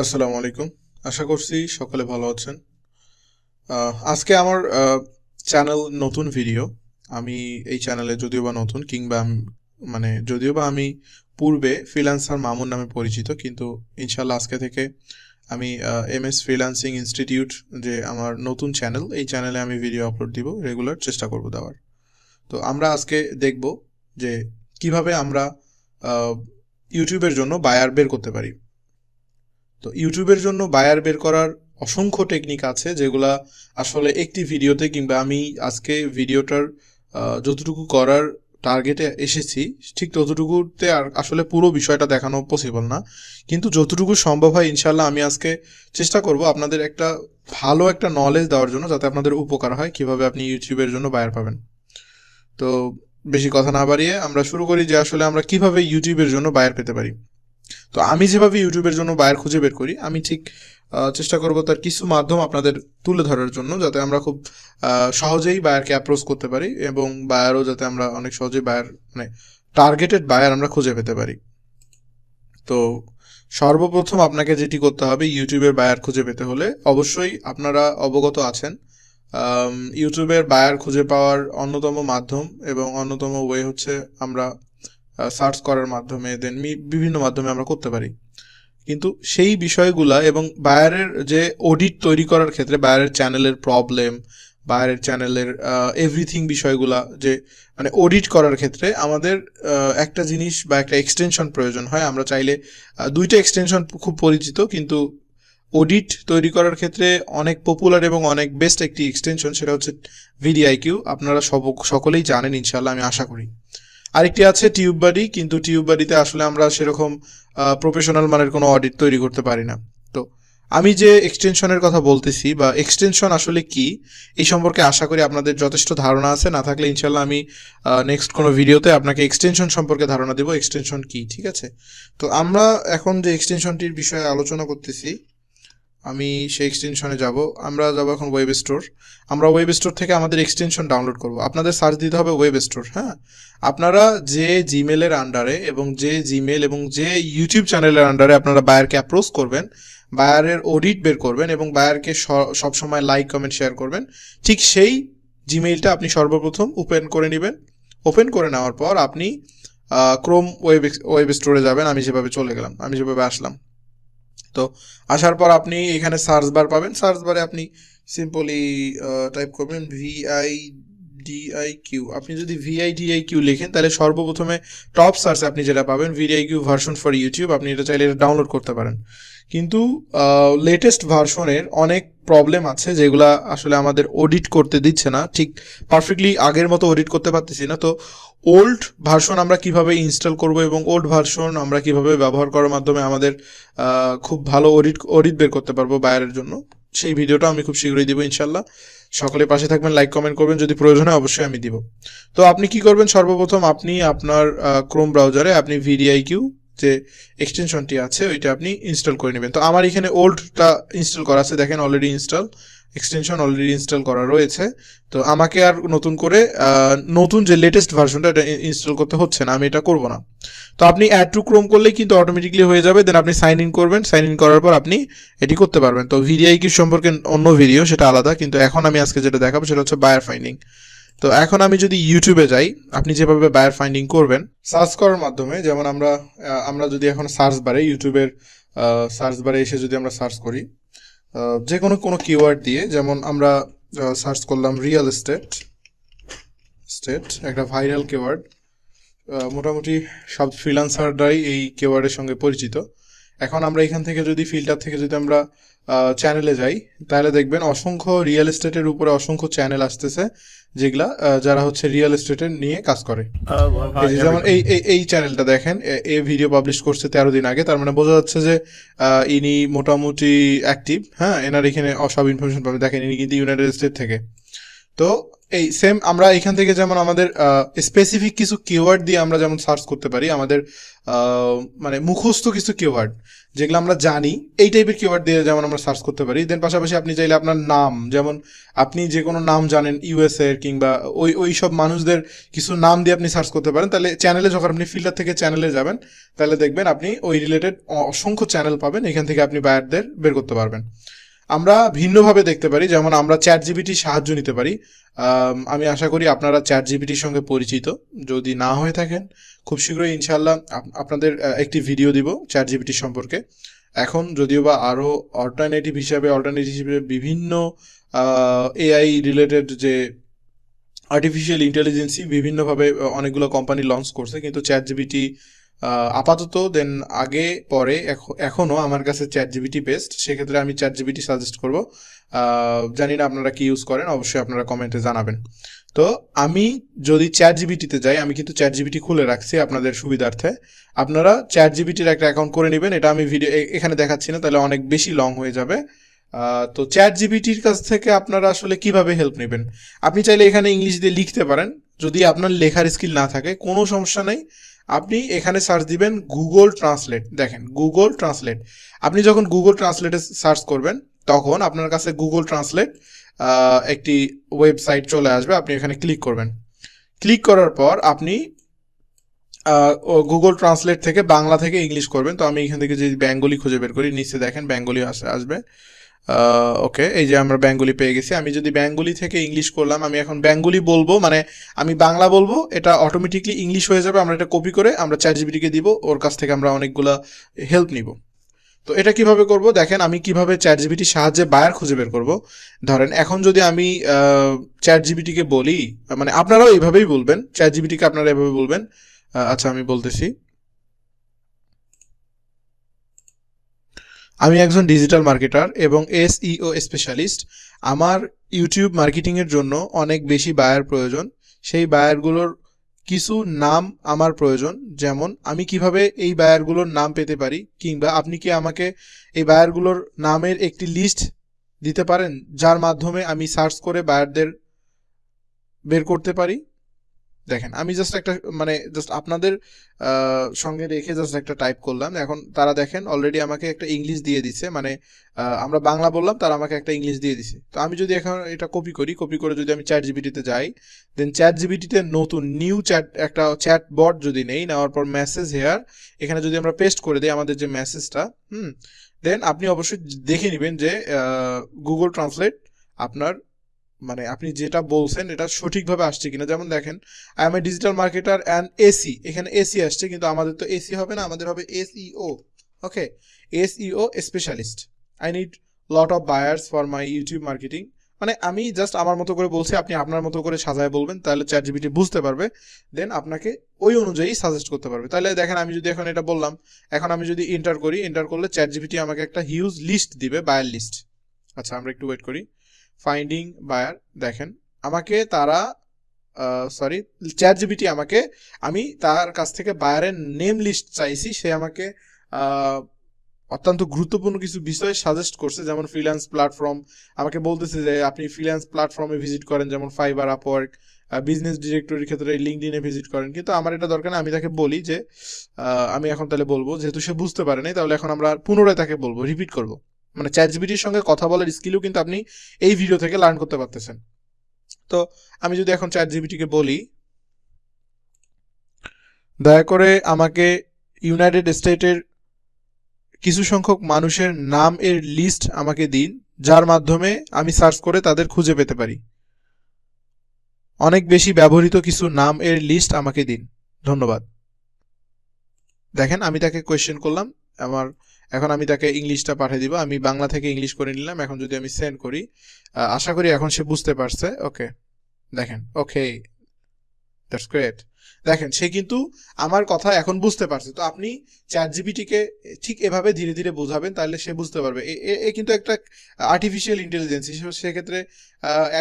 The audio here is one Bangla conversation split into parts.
আসসালামু আলাইকুম। আশা করছি সকলে ভালো আছেন। আজকে আমার চ্যানেল নতুন ভিডিও। আমি এই চ্যানেলে যদিও বা নতুন কিংবা যদিও বা আমি পূর্বে ফ্রিল্যান্সার মামুন নামে পরিচিত, কিন্তু ইনশাল্লাহ আজকে থেকে আমি এমএস ফ্রিল্যান্সিং ইনস্টিটিউট, যে আমার নতুন চ্যানেল, এই চ্যানেলে আমি ভিডিও আপলোড দিব, রেগুলার চেষ্টা করব দেওয়ার। তো আমরা আজকে দেখব যে কিভাবে আমরা ইউটিউবের জন্য বায়ার বের করতে পারি। তো ইউটিউবের জন্য বায়ার বের করার অসংখ্য টেকনিক আছে, যেগুলা আসলে একটি ভিডিওতে কিংবা আমি আজকে ভিডিওটার যতটুকু করার টার্গেটে এসেছি ঠিক ততটুকুতে আর আসলে পুরো বিষয়টা দেখানো পসিবল না, কিন্তু যতটুকু সম্ভব হয় ইনশাল্লাহ আমি আজকে চেষ্টা করব আপনাদের একটা ভালো একটা নলেজ দেওয়ার জন্য, যাতে আপনাদের উপকার হয় কিভাবে আপনি ইউটিউবের জন্য বায়ার পাবেন। তো বেশি কথা না বাড়িয়ে আমরা শুরু করি যে আসলে আমরা কিভাবে ইউটিউবের জন্য বায়ার পেতে পারি। তো আমি যেভাবে ইউটিউবের জন্য বায়ার খুঁজে বের করি, আমি ঠিক চেষ্টা করব তার কিছু মাধ্যম আপনাদের তুলে ধরার জন্য, যাতে আমরা খুব সহজেই বায়ারকে অ্যাপ্রোচ করতে পারি এবং বায়ারও যাতে আমরা অনেক সহজেই বায়ার টার্গেটেড বায়ার আমরা খুঁজে পেতে পারি। তো সর্বপ্রথম আপনাকে যেটি করতে হবে ইউটিউবের বায়ার খুঁজে পেতে হলে, অবশ্যই আপনারা অবগত আছেন ইউটিউবের বায়ার খুঁজে পাওয়ার অন্যতম মাধ্যম এবং অন্যতম ওয়ে হচ্ছে আমরা সার্চ করার মাধ্যমে, দেন বিভিন্ন মাধ্যমে আমরা করতে পারি। কিন্তু সেই বিষয়গুলা এবং বায়ারের যে অডিট তৈরি করার ক্ষেত্রে বায়ারের চ্যানেলের প্রবলেম, বায়ারের চ্যানেলের এভরিথিং বিষয়গুলা যে অডিট করার ক্ষেত্রে আমাদের একটা জিনিস বা একটা এক্সটেনশন প্রয়োজন হয়। আমরা চাইলে দুইটা এক্সটেনশন খুব পরিচিত, কিন্তু অডিট তৈরি করার ক্ষেত্রে অনেক পপুলার এবং অনেক বেস্ট একটি এক্সটেনশন, সেটা হচ্ছে ভিডিআইকিউ। আপনারা সকলেই জানেন ইনশাল্লাহ, আমি আশা করি। আরেকটি আছে টিউববাডি, কিন্তু টিউববাডিতে আসলে আমরা সেরকম প্রফেশনাল মানের কোনো অডিট তৈরি করতে পারি না। তো আমি যে এক্সটেনশনের কথা বলতেছি বা এক্সটেনশন আসলে কি, এই সম্পর্কে আশা করি আপনাদের যথেষ্ট ধারণা আছে। না থাকলে ইনশাল্লাহ আমি নেক্সট কোনো ভিডিওতে আপনাকে এক্সটেনশন সম্পর্কে ধারণা দেবো, এক্সটেনশন কি, ঠিক আছে? তো আমরা এখন যে এক্সটেনশনটির বিষয়ে আলোচনা করতেছি, আমি সেই এক্সটেনশনে যাব। আমরা যাব এখন ওয়েব স্টোর। আমরা ওয়েব স্টোর থেকে আমাদের এক্সটেনশন ডাউনলোড করব। আপনাদের সার্চ দিতে হবে ওয়েব স্টোর। হ্যাঁ, আপনারা যে জিমেলের আন্ডারে এবং যে জিমেল এবং যে ইউটিউব চ্যানেলের আন্ডারে আপনারা বায়ারকে অ্যাপ্রোচ করবেন, বায়ারের অডিট বের করবেন এবং বায়ারকে সবসময় লাইক কমেন্ট শেয়ার করবেন, ঠিক সেই জিমেইলটা আপনি সর্বপ্রথম ওপেন করে নেবেন। ওপেন করে নেওয়ার পর আপনি ক্রোম ওয়েব স্টোরে যাবেন। আমি যেভাবে চলে গেলাম, আমি যেভাবে আসলাম, তো আসার পর আপনি এখানে সার্চ বার পাবেন। সার্চ বারে আপনি সিম্পলি টাইপ করবেন ভিআইডিআইকিউ। আপনি যদি ভিআইডিআইকিউ লিখেন তাহলে সর্বপ্রথমে টপ সার্চে আপনি যেটা পাবেন ভিডিআইকিউ ভার্সন ফর ইউটিউব। আপনি এটা চাইলে এটা ডাউনলোড করতে পারেন, কিন্তু লেটেস্ট ভার্সনের অনেক প্রবলেম আছে যেগুলা আসলে আমাদের অডিট করতে দিচ্ছে না, ঠিক পারফেক্টলি আগের মতো অডিট করতে পারতেছি না। তো ওল্ড ভার্সন আমরা কিভাবে ইনস্টল করব এবং ওল্ড ভার্সন আমরা কিভাবে ব্যবহার করার মাধ্যমে আমাদের খুব ভালো অডিট বের করতে পারবো বায়ারের জন্য, সেই ভিডিওটা আমি খুব শীঘ্রই দিব ইনশাল্লাহ। সকলে পাশে থাকবেন, লাইক কমেন্ট করবেন, যদি প্রয়োজন হয় অবশ্যই আমি দিব। তো আপনি কি করবেন, সর্বপ্রথম আপনি আপনার ক্রোম ব্রাউজারে আপনি ভিডিআইকিউ যে এক্সটেনশনটি আছে ওইটা আপনি ইনস্টল করে নেবেন। তো আমার এখানে ওল্ডটা ইনস্টল করা আছে, দেখেন already install, extension already install করা রয়েছে। তো আমাকে আর নতুন করে নতুন যে লেটেস্ট ভার্সনটা এটা ইনস্টল করতে হচ্ছে না, আমি এটা করব না। তো আপনি অ্যাড টু ক্রোম করলেই কিন্তু অটোমেটিকলি হয়ে যাবে। দেন আপনি সাইন ইন করবেন, সাইন ইন করার পর আপনি এটি করতে পারবেন। তো ভিডিআইকিউ সম্পর্কে অন্য ভিডিও, সেটা আলাদা, কিন্তু এখন আমি আজকে যেটা দেখাবো সেটা হচ্ছে বায়ার ফাইন্ডিং। তো এখন আমি যদি ইউটিউবে যাই, আপনি যেভাবে বায়ার ফাইন্ডিং করবেন সার্চ করার মাধ্যমে, যেমন আমরা যদি এখন সার্চ বারে ইউটিউবের সার্চ বারে এসে যদি আমরা সার্চ করি যে কোনো কিওয়ার্ড দিয়ে, যেমন আমরা সার্চ করলাম রিয়েল স্টেট, একটা ভাইরাল কিওয়ার্ড। মোটামুটি সব ফ্রিল্যান্সাররাই এই কিওয়ার্ডের সঙ্গে পরিচিত। এখন আমরা এখান থেকে যদি ফিল্টার থেকে যদি আমরা চ্যানেলে যাই, তাহলে দেখবেন অসংখ্য রিয়েল এস্টেটের উপরে অসংখ্য চ্যানেল আসতেছে, যেগুলা যারা হচ্ছে রিয়েল এস্টেটের নিয়ে কাজ করে। যেমন এই চ্যানেলটা দেখেন, এই ভিডিও পাবলিশ করছে 13 দিন আগে, তার মানে বোঝা যাচ্ছে যে ইনি মোটামুটি অ্যাক্টিভ। হ্যাঁ, এনার এখানে সব ইনফরমেশন পাবে। দেখেন ইনি কিন্তু ইউনাইটেড স্টেট থেকে। তো এই সেম আমরা এখান থেকে যেমন আমাদের স্পেসিফিক কিছু কিওয়ার্ড দিয়ে আমরা যেমন সার্চ করতে পারি, আমাদের মানে মুখস্থ কিছু কিওয়ার্ড যেগুলো আমরা জানি, এই টাইপের কিওয়ার্ড দিয়ে যেমন আমরা সার্চ করতে পারি। দেন পাশাপাশি আপনি চাইলে আপনার নাম, যেমন আপনি যে কোনো নাম জানেন ইউএসএ এর কিংবা ওই সব মানুষদের কিছু নাম দিয়ে আপনি সার্চ করতে পারেন। তাহলে চ্যানেলে যখন আপনি ফিল্টার থেকে চ্যানেলে যাবেন, তাহলে দেখবেন আপনি ওই রিলেটেড অসংখ্য চ্যানেল পাবেন, এখান থেকে আপনি বায়ারদের বের করতে পারবেন। আমরা ভিন্নভাবে দেখতে পারি, যেমন আমরা চ্যাট জিপিটির সাহায্য নিতে পারি। আমি আশা করি আপনারা চ্যাট জিপিটির সঙ্গে পরিচিত। যদি না হয়ে থাকেন, খুব শীঘ্রই ইনশাআল্লাহ আপনাদের একটি ভিডিও দিব চ্যাট জিপিটি সম্পর্কে। এখন যদিও বা আরও অল্টারনেটিভ হিসাবে বিভিন্ন এআই রিলেটেড যে আর্টিফিশিয়াল ইন্টেলিজেন্সি বিভিন্নভাবে অনেকগুলো কোম্পানি লঞ্চ করছে, কিন্তু চ্যাট জিপিটি আপাতত দেন আগে পরে এখনও আমার কাছে চ্যাট জিপিটি বেস্ট। সেক্ষেত্রে আমি চ্যাট জিপিটি সাজেস্ট করব। জানি না আপনারা কি ইউজ করেন, অবশ্যই আপনারা কমেন্টে জানাবেন। তো আমি যদি চ্যাট জিপিটিতে যাই, আমি কিন্তু চ্যাট জিপিটি খুলে রাখছি আপনাদের সুবিধার্থে। আপনারা চ্যাট জিপিটির একটা অ্যাকাউন্ট করে নেবেন। এটা আমি ভিডিও এখানে দেখাচ্ছি না, তাহলে অনেক বেশি লং হয়ে যাবে। তো চ্যাট জিপিটির কাছ থেকে আপনারা আসলে কিভাবে হেল্প নেবেন, আপনি চাইলে এখানে ইংলিশ দিয়ে লিখতে পারেন। যদি আপনার লেখার স্কিল না থাকে, কোনো সমস্যা নেই, আপনি এখানে সার্চ দিবেন গুগল ট্রান্সলেট। দেখেন গুগল ট্রান্সলেট, আপনি যখন গুগল ট্রান্সলেটে সার্চ করবেন, তখন আপনার কাছে গুগল ট্রান্সলেট একটি ওয়েবসাইট চলে আসবে। আপনি এখানে ক্লিক করবেন। ক্লিক করার পর আপনি গুগল ট্রান্সলেট থেকে বাংলা থেকে ইংলিশ করবেন। তো আমি এখান থেকে যদি বেঙ্গলি খুঁজে বের করি, নিচে দেখেন বেঙ্গলি আসবে। ওকে, এই যে আমরা বেঙ্গলি পেয়ে গেছি। আমি যদি বেঙ্গলি থেকে ইংলিশ করলাম, আমি এখন বেঙ্গলি বলবো, মানে আমি বাংলা বলবো, এটা অটোমেটিকলি ইংলিশ হয়ে যাবে। আমরা এটা কপি করে আমরা চ্যাট জিপিটিকে দিব, ওর কাছ থেকে আমরা অনেকগুলো হেল্প নিব। তো এটা কিভাবে করব দেখেন, আমি কিভাবে চ্যাট জিপিটির সাহায্যে বায়ার খুঁজে বের করব। ধরেন এখন যদি আমি চ্যাট জিপিটিকে বলি, মানে আপনারাও এইভাবেই বলবেন, চ্যাট জিপিটিকে আপনারা এভাবে বলবেন। আচ্ছা আমি বলতেছি, আমি একজন ডিজিটাল মার্কেটার এবং এসইও স্পেশালিস্ট। আমার ইউটিউব মার্কেটিংয়ের জন্য অনেক বেশি বায়ার প্রয়োজন। সেই বায়ারগুলোর কিছু নাম আমার প্রয়োজন, যেমন আমি কিভাবে এই বায়ারগুলোর নাম পেতে পারি, কিংবা আপনি কি আমাকে এই বায়ারগুলোর নামের একটি লিস্ট দিতে পারেন, যার মাধ্যমে আমি সার্চ করে বায়ারদের বের করতে পারি। দেখেন আমি জাস্ট একটা মানে জাস্ট আপনাদের সঙ্গে রেখে জাস্ট একটা টাইপ করলাম। এখন তারা দেখেন অলরেডি আমাকে একটা ইংলিশ দিয়ে দিচ্ছে, মানে আমরা বাংলা বললাম, তারা আমাকে একটা ইংলিশ দিয়ে দিছে। তো আমি যদি এখন এটা কপি করে যদি আমি চ্যাট জিপিটিতে যাই, দেন চ্যাট জিপিটিতে নতুন নিউ একটা চ্যাট বট যদি নেই, নেওয়ার পর মেসেজ হেয়ার, এখানে যদি আমরা পেস্ট করে দিই আমাদের যে মেসেজটা, দেন আপনি অবশ্যই দেখে নেবেন যে গুগল ট্রান্সলেট আপনার মানে আপনি যেটা বলছেন এটা সঠিকভাবে আসছে কিনা। যেমন দেখেন, I M A digital marketer and AC, এখানে এসি আসছে, কিন্তু আমাদের তো এসি হবে না, আমাদের হবে SEO. Okay, SEO specialist, I need lot of buyers for my YouTube marketing. মানে আমি জাস্ট আমার মতো করে বলছি, আপনি আপনার মতো করে সাজায় বলবেন, তাহলে চ্যাট জিপিটি বুঝতে পারবে, দেন আপনাকে ওই অনুযায়ী সাজেস্ট করতে পারবে। তাহলে দেখেন আমি যদি এখন এটা বললাম, এখন আমি যদি এন্টার করি, এন্টার করলে চ্যাট জিপিটি আমাকে একটা হিউজ লিস্ট দিবে, বায়ার লিস্ট। আচ্ছা আমরা একটু ওয়েট করি। ফাইন্ডিং বায়ার, দেখেন আমাকে তারা সরি চ্যাট জিপিটি আমাকে, আমি তার কাছ থেকে বায়ারের নেম লিস্ট চাইছি, সে আমাকে অত্যন্ত গুরুত্বপূর্ণ কিছু বিষয় সাজেস্ট করছে, যেমন ফ্রিল্যান্স প্ল্যাটফর্ম। আমাকে বলতেছে যে আপনি ফ্রিল্যান্স প্ল্যাটফর্মে ভিজিট করেন, যেমন ফাইবার, আপওয়ার্ক, বিজনেস ডিরেক্টরির ক্ষেত্রে লিঙ্কডইনে ভিজিট করেন। কিন্তু আমার এটা দরকার না, আমি তাকে বলি যে আমি এখন তাহলে বলবো, যেহেতু সে বুঝতে পারে নাই, তাহলে এখন আমরা পুনরায় তাকে বলবো, রিপিট করবো। মানে চ্যাট জিপিটির সঙ্গে কথা বলার স্কিলও কিন্তু আপনি এই ভিডিও থেকে লার্ন করতে পারতেছেন। তো আমি যদি এখন চ্যাট জিপিটিকে বলি, দয়া করে আমাকে ইউনাইটেড স্টেটের কিছু সংখ্যক মানুষের নাম এর লিস্ট আমাকে দিন, যার মাধ্যমে আমি সার্চ করে তাদের খুঁজে পেতে পারি। অনেক বেশি ব্যবহৃত কিছু নাম এর লিস্ট আমাকে দিন, ধন্যবাদ। দেখেন আমি তাকে কোয়েশ্চেন করলাম, আমার এখন আমি তাকে ইংলিশটা পাঠিয়ে দিব। আমি বাংলা থেকে ইংলিশ করে নিলাম। এখন যদি আমি সেন্ড করি, আশা করি এখন সে বুঝতে পারছে। ওকে, দেখেন, ওকে, দ্যাটস গ্রেট। দেখেন সে কিন্তু আমার কথা এখন বুঝতে পারছে। তো আপনি চ্যাট জিপিটিকে ঠিক এভাবে ধীরে ধীরে বোঝাবেন, তাহলে সে বুঝতে পারবে। এ কিন্তু একটা আর্টিফিশিয়াল ইন্টেলিজেন্স, সেক্ষেত্রে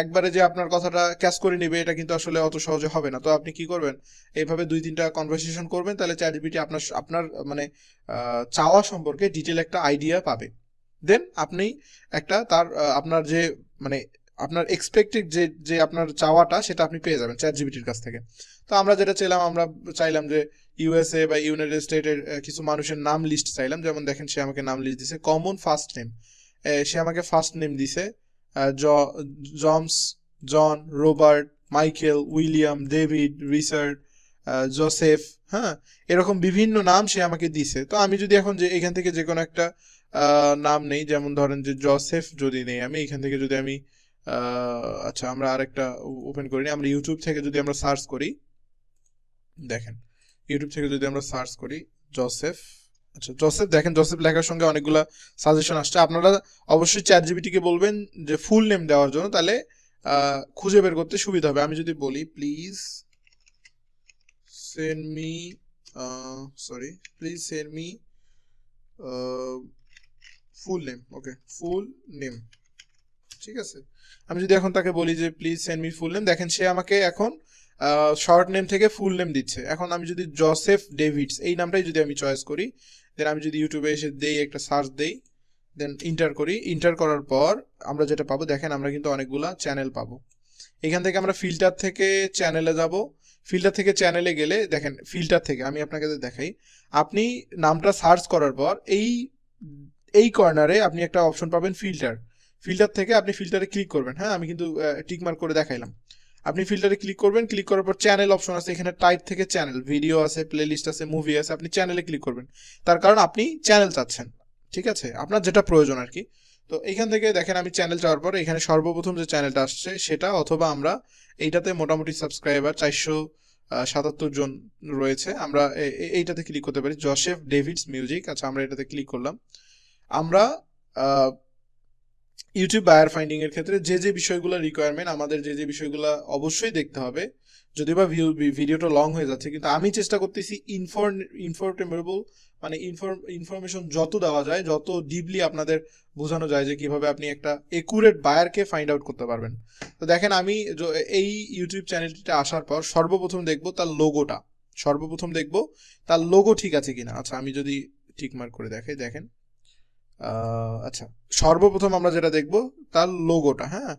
একবারে যে আপনার কথাটা ক্যাচ করে নেবে, এটা কিন্তু আসলে অত সহজে হবে না। তো আপনি কি করবেন, এইভাবে 2-3টা কনভারসেশন করবেন, তাহলে চ্যাট জিপিটি আপনার মানে চাওয়া সম্পর্কে ডিটেল একটা আইডিয়া পাবে। দেন আপনি একটা আপনার যে মানে আপনার এক্সপেক্টেড যে আপনার চাওয়াটা সেটা আপনি পেয়ে যাবেন চ্যাট জিপিটির কাছ থেকে। তো আমরা যেটা চাইলাম, আমরা চাইলাম যে ইউএসএ বা ইউনাইটেড স্টেটের কিছু মানুষের নাম লিস্ট চাইলাম। যেমন দেখেন সে আমাকে নাম লিস্ট দিছে, কমন ফার্স্ট নেম, সে আমাকে ফার্স্ট নেম দিছে James, John, Robert, Michael, William, David, Richard, Joseph, হ্যাঁ, এরকম বিভিন্ন নাম সে আমাকে দিছে। তো আমি যদি এখন যে এখান থেকে যে কোনো একটা নাম নেই, যেমন ধরেন যে জোসেফ যদি নেই আমি এখান থেকে, যদি আমি আচ্ছা আমরা আরেকটা ওপেন করি, আমরা ইউটিউব থেকে যদি আমরা সার্চ করি, দেখেন ইউটিউব থেকে যদি আমরা সার্চ করি জোসেফ, আচ্ছা জোসেফ, দেখেন জোসেফ লেখার সঙ্গে অনেকগুলা সাজেশন আসছে। আপনারা অবশ্যই চ্যাট জিপিটিকে বলবেন যে ফুল নেম দেওয়ার জন্য, তাহলে খুঁজে বের করতে সুবিধা হবে। আমি যদি বলি please send me full name, okay full name, ঠিক আছে। আমি যদি এখন তাকে বলি যে please send me full name, দেখেন সে আমাকে এখন শর্ট নেম থেকে ফুল নেম দিচ্ছে। এখন আমি যদি জোসেফ ডেভিডস এই নামটাই যদি আমি চয়েস করি, দেন আমি যদি ইউটিউবে এসে দেই, একটা সার্চ দেই, দেন ইন্টার করি, ইন্টার করার পর আমরা যেটা পাবো, দেখেন আমরা কিন্তু অনেকগুলা চ্যানেল পাবো। এখান থেকে আমরা ফিল্টার থেকে চ্যানেলে যাব, ফিল্টার থেকে চ্যানেলে গেলে দেখেন ফিল্টার থেকে আমি আপনাকে দেখাই, আপনি নামটা সার্চ করার পর এই কর্নারে আপনি একটা অপশন পাবেন ফিল্টার। ফিল্টার থেকে আপনি ফিল্টারে ক্লিক করবেন, হ্যাঁ আমি কিন্তু টিকমার্ক করে দেখাইলাম। আপনি ফিল্টারে ক্লিক করবেন, ক্লিক করার পর চ্যানেল অপশন আছে, এখানে টাইপ থেকে চ্যানেল, ভিডিও আছে, প্লেলিস্ট আছে, মুভি আছে, আপনি চ্যানেলে ক্লিক করবেন, তার কারণ আপনি চ্যানেল চাচ্ছেন, ঠিক আছে, আপনার যেটা প্রয়োজন আর কি। তো এইখান থেকে দেখেন আমি চ্যানেল চাওয়ার পর এখানে সর্বপ্রথম যে চ্যানেলটা আসছে সেটা, অথবা আমরা এইটাতে মোটামুটি সাবস্ক্রাইবার 477 জন রয়েছে, আমরা এইটাতে ক্লিক করতে পারি, জোসেফ ডেভিডস মিউজিক। আচ্ছা আমরা এটাতে ক্লিক করলাম। আমরা ইউটিউব বায়ার ফাইন্ডিং এর ক্ষেত্রে যে বিষয়গুলো রিকোয়ারমেন্ট, আমাদের যে বিষয়গুলো অবশ্যই দেখতে হবে, যদিও বা ভিডিওটা লং হয়ে যাচ্ছে, কিন্তু আমি চেষ্টা করতেছি ইনফরমেবল মানে ইনফরমেশন যত দেওয়া যায়, যত ডিপলি আপনাদের বোঝানো যায় যে কিভাবে আপনি একটা একুরেট বায়ারকে ফাইন্ড আউট করতে পারবেন। তো দেখেন আমি এই ইউটিউব চ্যানেলটিতে আসার পর সর্বপ্রথম দেখব তার লোগোটা, সর্বপ্রথম দেখব তার লোগো ঠিক আছে কিনা। আচ্ছা আমি যদি টিকমার্ক করে দেখাই, দেখেন আচ্ছা সর্বপ্রথম আমরা যেটা দেখব তার লোগোটা, হ্যাঁ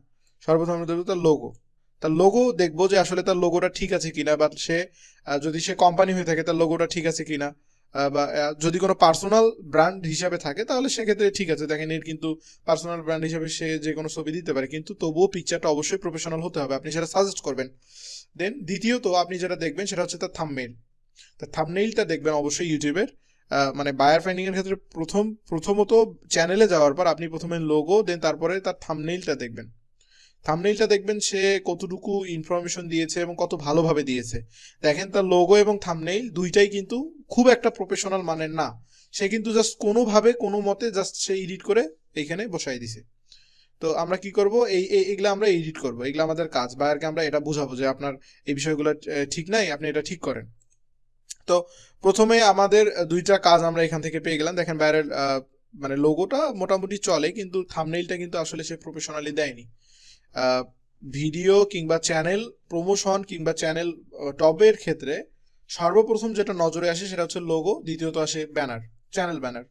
সর্বপ্রথম আমরা দেখবো তার লোগো দেখবো যে আসলে তার লোগোটা ঠিক আছে কিনা, বা সে যদি সে কোম্পানি হয়ে থাকে তার লোগোটা ঠিক আছে কিনা, বা যদি কোনো পার্সোনাল ব্র্যান্ড হিসাবে থাকে তাহলে সেক্ষেত্রে ঠিক আছে। দেখেন এর কিন্তু পার্সোনাল ব্র্যান্ড হিসাবে সে যে কোনো ছবি দিতে পারে, কিন্তু তবুও পিকচারটা অবশ্যই প্রফেশনাল হতে হবে, আপনি সেটা সাজেস্ট করবেন। দেন দ্বিতীয়ত আপনি যেটা দেখবেন সেটা হচ্ছে তার থাম্বনেইল। তার থাম্বনেইলটা দেখবেন অবশ্যই ইউটিউবের মানে বায়ার ফাইন্ডিং এর ক্ষেত্রে প্রথমত চ্যানেলে যাওয়ার পর আপনি প্রথমে লোগো, দেন তারপরে তার থাম্বনেইলটা দেখবেন। থাম্বনেইলটা দেখবেন সে কতটুকু ইনফরমেশন দিয়েছে এবং কত ভালোভাবে দিয়েছে। দেখেন তার লোগো এবং থাম্বনেইল দুইটাই কিন্তু খুব একটা প্রফেশনাল মানের না, সে কিন্তু জাস্ট কোনোভাবে কোনো মতে জাস্ট সে এডিট করে এইখানে বসাই দিছে। তো আমরা কি করব, এইগুলো আমরা এডিট করব, এগুলো আমাদের কাজ। বায়ারকে আমরা এটা বুঝাবো যে আপনার এই বিষয়গুলো ঠিক নাই, আপনি এটা ঠিক করেন। তো প্রথমে আমাদের দুইটা কাজ আমরা এখান থেকে পেয়ে গেলাম। দেখেন বাইরের মানে লোগোটা মোটামুটি চলে, কিন্তু থাম্বনেইলটা কিন্তু আসলে সে প্রফেশনালি দেয়নি। ভিডিও কিংবা চ্যানেল প্রমোশন কিংবা চ্যানেল টপের ক্ষেত্রে সর্বপ্রথম যেটা নজরে আসে সেটা হচ্ছে লোগো, দ্বিতীয়ত আসে ব্যানার, চ্যানেল ব্যানার।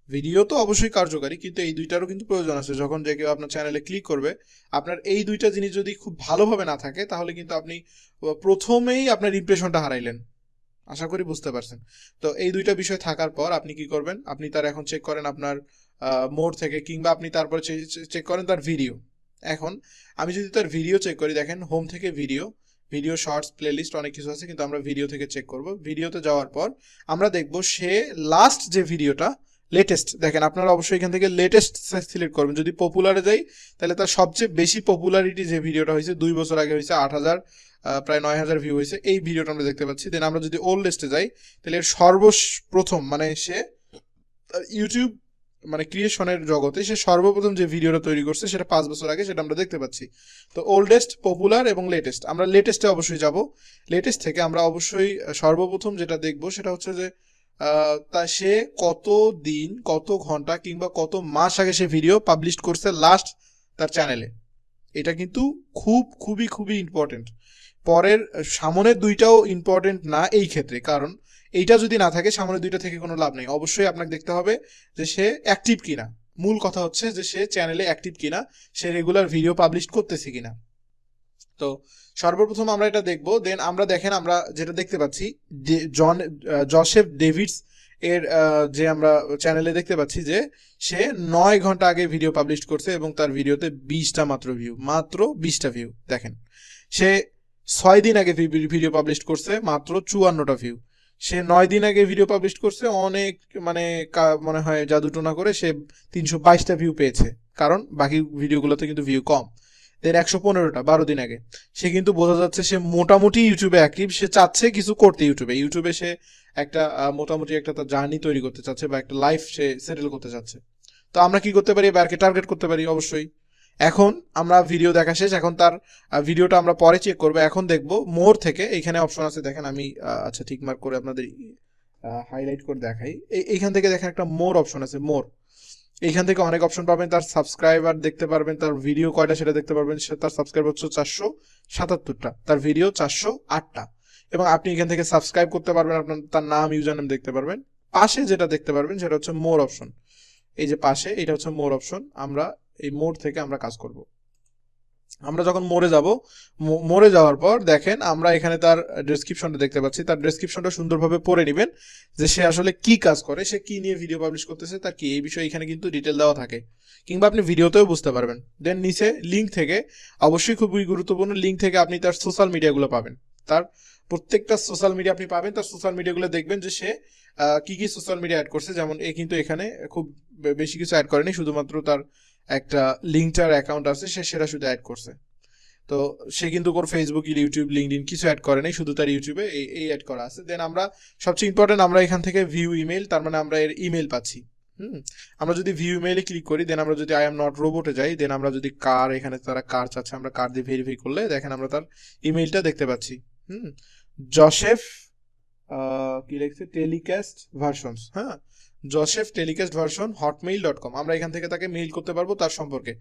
ভিডিও তো অবশ্যই কার্যকারী, কিন্তু এই দুইটারও কিন্তু প্রয়োজন আছে। যখন যে কেউ আপনার চ্যানেলে ক্লিক করবে, আপনার এই দুইটা জিনিস যদি খুব ভালোভাবে না থাকে তাহলে কিন্তু আপনি প্রথমেই আপনার ইমপ্রেশনটা হারাইলেন। আশা করি বুঝতে পারছেন। তো এই দুইটা বিষয় থাকার পর আপনি কি করবেন, আপনি তার এখন চেক করেন আপনার মোড থেকে, কিংবা আপনি তারপরে চেক করেন তার ভিডিও। এখন আমি যদি তার ভিডিও চেক করি, দেখেন হোম থেকে ভিডিও শর্টস প্লেলিস্ট অনেক কিছু আছে, কিন্তু আমরা ভিডিও থেকে চেক করব। ভিডিওতে যাওয়ার পর আমরা দেখব সে লাস্ট যে ভিডিওটা লেটেস্ট, দেখেন আপনারা অবশ্যই এখান থেকে লেটেস্ট সিলেক্ট করবেন। যদি পপুলারে যাই তাহলে তার সবচেয়ে বেশি পপুলারিটি যে ভিডিওটা হয়েছে 2 বছর আগে হয়েছে, 8,000 প্রায় 9,000 ভিউ হয়েছে, এই ভিডিওটা আমরা দেখতে পাচ্ছি। দেন আমরা যদি ওল্ডেস্টে যাই তাহলে সর্বপ্রথম মানে সে ইউটিউব মানে ক্রিয়েশনের জগতে সে সর্বপ্রথম যে ভিডিওটা তৈরি করছে সেটা 5 বছর আগে, সেটা আমরা দেখতে পাচ্ছি। তো ওল্ডেস্ট, পপুলার এবং লেটেস্ট, আমরা লেটেস্টে অবশ্যই যাব। লেটেস্ট থেকে আমরা অবশ্যই সর্বপ্রথম যেটা দেখব সেটা হচ্ছে যে তা সে কত দিন, কত ঘন্টা কিংবা কত মাস আগে সে ভিডিও পাবলিশ করছে লাস্ট তার চ্যানেলে। এটা কিন্তু খুবই ইম্পর্টেন্ট। পরের সামনের দুইটাও ইম্পর্টেন্ট না এই ক্ষেত্রে, কারণ এইটা যদি না থাকে সামনের দুইটা থেকে কোনো লাভ নেই। অবশ্যই আপনাকে দেখতে হবে যে সে অ্যাক্টিভ কিনা। মূল কথা হচ্ছে যে সে চ্যানেলে অ্যাক্টিভ কিনা, সে রেগুলার ভিডিও পাবলিশ করতেছে কিনা। তো সর্বপ্রথম আমরা এটা দেখব। দেন আমরা দেখেন আমরা যেটা দেখতে পাচ্ছি জোসেফ ডেভিডস এর যে আমরা চ্যানেলে দেখতে পাচ্ছি যে সে 9 ঘন্টা আগে ভিডিও পাবলিশ করছে এবং তার ভিডিওতে 20টা মাত্র 20টা ভিউ। দেখেন সে 6 দিন আগে ভিডিও পাবলিশ করছে, মাত্র 54টা ভিউ। সে 9 দিন আগে ভিডিও পাবলিশ করছে, অনেক মানে মনে হয় জাদুটোনা করে সে 322টা ভিউ পেয়েছে, কারণ বাকি ভিডিওগুলোতে কিন্তু ভিউ কম। দেন 115টা 12 দিন আগে। সে কিন্তু বোঝা যাচ্ছে সে মোটামুটি ইউটিউবে অ্যাক্টিভ, সে চাচ্ছে কিছু করতে ইউটিউবে সে একটা মোটামুটি একটা তার জার্নি তৈরি করতে চাচ্ছে বা একটা লাইফ সে সেটেল করতে চাচ্ছে। তো আমরা কি করতে পারি, এবারকে টার্গেট করতে পারি অবশ্যই। এখন আমরা ভিডিও দেখা শেষ, এখন তার ভিডিওটা আমরা পরে চেক করবো। এখন দেখবো মোর থেকে, এইখানে অপশন আছে দেখেন, আমি আচ্ছা ঠিক মার্ক করে আপনাদের হাইলাইট করে দেখাই। এইখান থেকে দেখেন একটা মোর অপশন আছে, মোর। এইখান থেকে অনেক অপশন পাবেন, তার সাবস্ক্রাইবার দেখতে পারবেন, তার ভিডিও কয়টা সেটা দেখতে পারবেন। তার সাবস্ক্রাইবার হচ্ছে 477টা, তার ভিডিও 408টা। এবং আপনি এখান থেকে সাবস্ক্রাইব করতে পারবেন, আপনার তার নাম ইউজার নেম দেখতে পারবেন। পাশে যেটা দেখতে পারবেন সেটা হচ্ছে মোর অপশন। এই যে পাশে এটা হচ্ছে মোর অপশন। আমরা এই মোর থেকে আমরা কাজ করব। আমরা যখন মোরে যাওয়ার পর দেখেন আমরা এখানে তার ডেসক্রিপশনটা দেখতে পাচ্ছি। তার ডেসক্রিপশনটা সুন্দরভাবে পড়ে নেবেন যে সে আসলে কি কাজ করে, সে কি নিয়ে ভিডিও পাবলিশ করতেছে, তার কি, এই বিষয়ে এখানে কিন্তু ডিটেল দেওয়া থাকে, কিংবা আপনি ভিডিওতেও বুঝতে পারবেন। দেন নিচে লিঙ্ক থেকে, অবশ্যই খুবই গুরুত্বপূর্ণ, লিঙ্ক থেকে আপনি তার সোশ্যাল মিডিয়াগুলো পাবেন। তার প্রত্যেকটা সোশ্যাল মিডিয়া আপনি পাবেন, তার সোশ্যাল মিডিয়াগুলো দেখবেন যে সে কি কি সোশ্যাল মিডিয়া অ্যাড করছে। যেমন কিন্তু এখানে খুব বেশি কিছু অ্যাড করেনি, শুধুমাত্র তার একটা লিঙ্কটার অ্যাকাউন্ট আছে, সে সেটা শুধু অ্যাড করছে। তো সে কিন্তু কোন ফেসবুক, ইউটিউব, লিঙ্কডইন কিছু অ্যাড করে নাই, শুধু তার ইউটিউবে এই অ্যাড করা আছে। দেন আমরা সবচেয়ে ইম্পর্টেন্ট, আমরা এখান থেকে ভিউ ইমেল, তার মানে আমরা এর ইমেল পাচ্ছি। আমরা যদি ভিউ ইমেইলে ক্লিক করি, দেন আমরা যদি আই এম নট রোবটে যাই, দেন আমরা যদি কার, এখানে তারা কার চাচ্ছে, আমরা কার দিয়ে ভেরিফাই করলে দেখেন আমরা তার ইমেইলটা দেখতে পাচ্ছি। জোসেফ কি লিখছে, টেলিকাস্ট ভার্সনস, হ্যাঁ, জোসেফ টেলিকাস্ট ভার্সন hotmail.com। আমরা এখান থেকে তাকে মেইল করতে পারবো তার সম্পর্কে।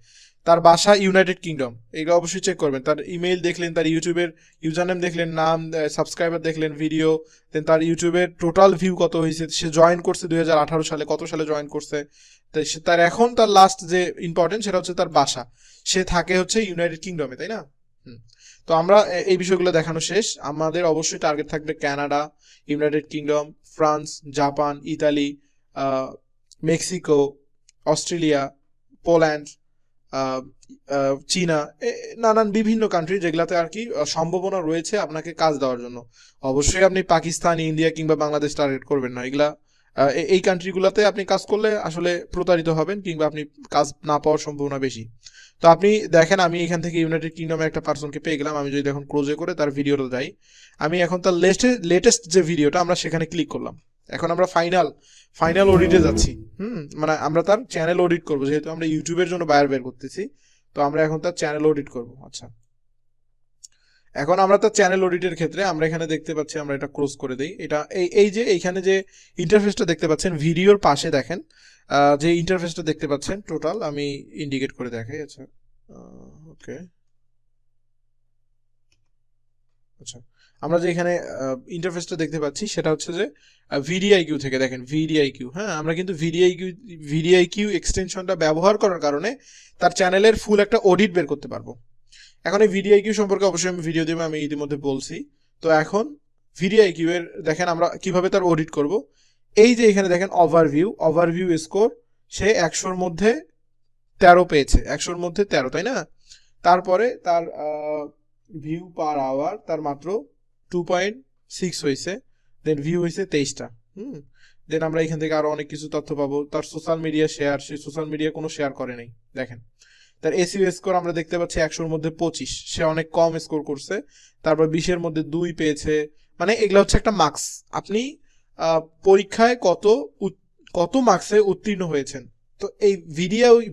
তার বাসা ইউনাইটেড কিংডম, এগুলো অবশ্যই চেক করবেন। তার ইমেইল দেখলেন, তার ইউটিউবের ইউজার নেম দেখলেন, নাম, সাবস্ক্রাইবার দেখলেন, ভিডিও, দেন তার ইউটিউবের টোটাল ভিউ কত হয়েছে, সে জয়েন করছে 2018 সালে, কত সালে জয়েন করছে, তার এখন তার লাস্ট যে ইম্পর্টেন্ট সেটা হচ্ছে তার বাসা, সে থাকে হচ্ছে ইউনাইটেড কিংডমে, তাই না? তো আমরা এই বিষয়গুলো দেখানো শেষ। আমাদের অবশ্যই টার্গেট থাকবে Canada, United kingdom, France, Japan, Italy, Mexico, Australia, Poland, চীনা, নানান বিভিন্ন কান্ট্রি যেগুলাতে আর কি সম্ভাবনা রয়েছে আপনাকে কাজ দেওয়ার জন্য। অবশ্যই আপনি পাকিস্তান, ইন্ডিয়া কিংবা বাংলাদেশ টার্গেট করবেন না। এগুলা এই কান্ট্রিগুলোতে আপনি কাজ করলে আসলে প্রতারিত হবেন, কিংবা আপনি কাজ না পাওয়ার সম্ভাবনা বেশি। তো আপনি দেখেন আমি এখান থেকে ইউনাইটেড কিংডমের একটা পার্সনকে পেয়ে গেলাম। আমি যদি এখন ক্লোজে করে তার ভিডিওটা যাই, আমি এখন তার লেটেস্ট যে ভিডিওটা আমরা সেখানে ক্লিক করলাম। এখন আমরা ফাইনাল অডিটে যাচ্ছি। মানে আমরা তার চ্যানেল অডিট করবো, যেহেতু আমরা ইউটিউবের জন্য বায়ার বের করতেছি। তো আমরা এখন তার চ্যানেল অডিট করবো। আচ্ছা, এখন আমরা তার চ্যানেল অডিটের ক্ষেত্রে আমরা এখানে দেখতে পাচ্ছি, আমরা এটা ক্লোজ করে দিই। এটা এই যে এইখানে যে ইন্টারফেসটা দেখতে পাচ্ছেন, ভিডিওর পাশে দেখেন যে ইন্টারফেসটা দেখতে পাচ্ছেন, টোটাল আমি ইন্ডিকেট করে দেখাই। আচ্ছা, ওকে, আচ্ছা, আমরা যে এখানে ইন্টারফেসটা দেখতে পাচ্ছি সেটা হচ্ছে যে ভিডিআইকিউ থেকে, দেখেন ভিডিআইকিউ, হ্যাঁ, আমরা কিন্তু ভিডিআইকিউ এক্সটেনশনটা ব্যবহার করার কারণে তার চ্যানেলের ফুল একটা অডিট বের করতে পারবো। এখন এই ভিডিআইকিউ সম্পর্কে অবশ্যই আমি ভিডিও দেবো, আমি ইতিমধ্যে বলছি। তো এখন ভিডিআইকিউ এর দেখেন আমরা কিভাবে তার অডিট করব। এই যে এখানে দেখেন ওভারভিউ স্কোর, সে 100-র মধ্যে 13 পেয়েছে, 100-র মধ্যে 13, তাই না? তারপরে তার ভিউ পার আওয়ার তার মাত্র 2.6 হয়েছে, দেন ভিউ হয়েছে 23টা। দেন আমরা এখান থেকে আরো অনেক কিছু তথ্য পাবো। তার সোশ্যাল মিডিয়া শেয়ার, সে সোশ্যাল মিডিয়া কোনো শেয়ার করে নাই। দেখেন তার এসইও স্কোর আমরা দেখতে পাচ্ছি 100-র মধ্যে 25, সে অনেক কম স্কোর করছে। তারপর 20-এর মধ্যে 2 পেয়েছে। মানে এগুলো হচ্ছে একটা মার্কস, আপনি পরীক্ষায় কত মার্কসে উত্তীর্ণ হয়েছেন। তো এই